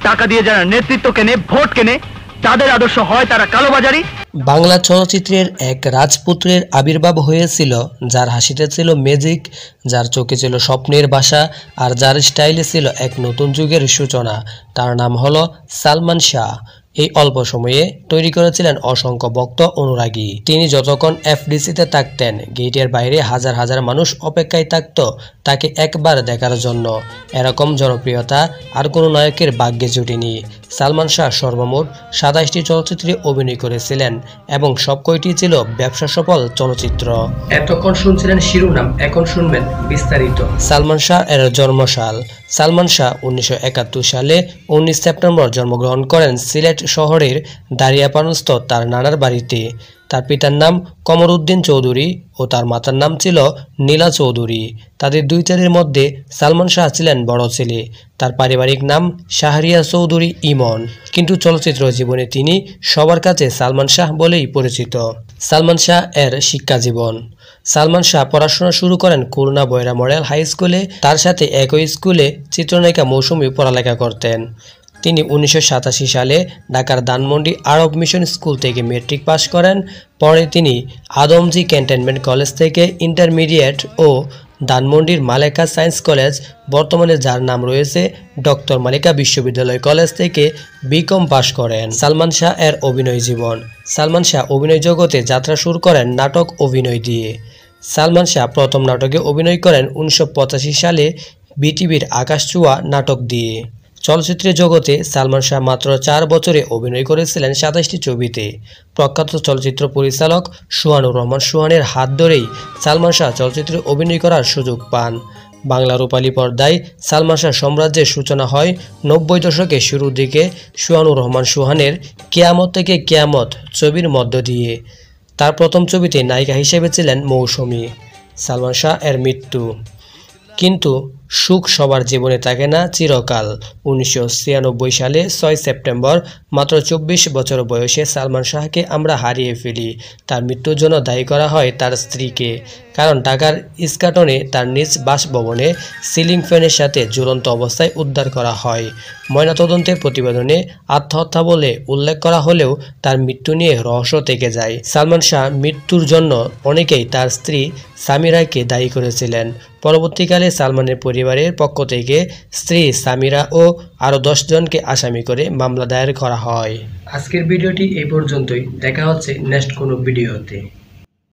টাকা দিয়ে যারা নেতৃত্ব কেনে, ভোট কেনে, তাদের আদর্শ হয় তারা কালোবাজারি। বাংলা চলচ্চিত্রের এক রাজপুত্রের আবির্ভাব হয়েছিল, যার হাসিতে ছিল ম্যাজিক, যার চোখে ছিল স্বপ্নের বাসা, আর যার স্টাইলে ছিল এক নতুন যুগের সূচনা। তার নাম হলো সালমান শাহ। এই অল্প সময়ে তৈরি করেছিলেন অসংখ্য ভক্ত অনুরাগী। তিনি যতক্ষণ এফডিসিতে থাকতেন, গেটের বাইরে হাজার হাজার মানুষ অপেক্ষায় থাকত তাকে একবার দেখার জন্য। এরকম জনপ্রিয়তা আর কোনো নায়কের ভাগ্যে জুটেনি। সালমান শাহ সর্বমোট 27টি চলচ্চিত্রে অভিনয় করেছিলেন এবং সবকয়টি ছিল ব্যবসা সফল চলচ্চিত্র। এতক্ষণ শুনছিলেন শিরোনাম, এখন শুনবেন বিস্তারিত। সালমান শাহ এর জন্মসাল। সালমান শাহ 1971 সালে 19 সেপ্টেম্বর জন্মগ্রহণ করেন সিলেট শহরের দারিয়াপাড়স্থ তার নানার বাড়িতে। তার পিতার নাম কমরউদ্দিন চৌধুরী ও তার মাতার নাম ছিল নীলা চৌধুরী। তাদের দুই ছেলের মধ্যে সালমান শাহ ছিলেন বড় ছেলে। তার পারিবারিক নাম শাহরিয়া চৌধুরী ইমন, কিন্তু চলচ্চিত্র জীবনে তিনি সবার কাছে সালমান শাহ বলেই পরিচিত। সালমান শাহ এর শিক্ষা জীবন। সালমান শাহ পড়াশোনা শুরু করেন খুলনা বয়রা মডেল হাই স্কুলে। তার সাথে একই স্কুলে চিত্রনায়িকা মৌসুমী পড়ালেখা করতেন। তিনি 1987 সালে ঢাকার ধানমন্ডি আরব মিশন স্কুল থেকে মেট্রিক পাশ করেন। পরে তিনি আদমজী ক্যান্টনমেন্ট কলেজ থেকে ইন্টারমিডিয়েট ও ধানমন্ডির মালেকা সায়েন্স কলেজ, বর্তমানে যার নাম রয়েছে ডক্টর মালিকা বিশ্ববিদ্যালয় কলেজ থেকে বিকম পাশ করেন। সালমান শাহ এর অভিনয় জীবন। সালমান শাহ অভিনয় জগতে যাত্রা শুরু করেন নাটক অভিনয় দিয়ে। সালমান শাহ প্রথম নাটকে অভিনয় করেন 1985 সালে বিটিভির আকাশছোঁয়া নাটক দিয়ে। চলচ্চিত্রের জগতে সালমান শাহ মাত্র 4 বছরে অভিনয় করেছিলেন 27টি ছবিতে। প্রখ্যাত চলচ্চিত্র পরিচালক সোহানুর রহমান সোহানের হাত ধরেই সালমান শাহ চলচ্চিত্রে অভিনয় করার সুযোগ পান। বাংলা রূপালী পর্দায় সালমান শাহ সাম্রাজ্যের সূচনা হয় 90 দশকের শুরুর দিকে সোহানুর রহমান সোহানের কেয়ামত থেকে কেয়ামত ছবির মধ্য দিয়ে। তার প্রথম ছবিতে নায়িকা হিসেবে ছিলেন মৌসুমী। সালমান শাহ এর মৃত্যু। কিন্তু সুখ সবার জীবনে থাকে না চিরকাল। 1996 সালে 6 সেপ্টেম্বর মাত্র 24 বছর বয়সে সালমান শাহকে আমরা হারিয়ে ফেলি। তার মৃত্যুর জন্য দায়ী করা হয় তার স্ত্রীকে, কারণ ঢাকার ইস্কাটনে তার নিজ বাসভবনে সিলিং ফ্যানের সাথে ঝুলন্ত অবস্থায় উদ্ধার করা হয়। ময়নাতদন্তের প্রতিবেদনে আত্মহত্যা বলে উল্লেখ করা হলেও তার মৃত্যু নিয়ে রহস্য থেকে যায়। সালমান শাহ মৃত্যুর জন্য অনেকেই তার স্ত্রী সামিরাকে দায়ী করেছিলেন। পরবর্তীকালে সালমানের পরিবারের পক্ষ থেকে স্ত্রী সামিরা ও আরও 10 জনকে আসামি করে মামলা দায়ের করা হয়। আজকের ভিডিওটি এই পর্যন্তই। দেখা হচ্ছে নেক্সট কোনো ভিডিওতে।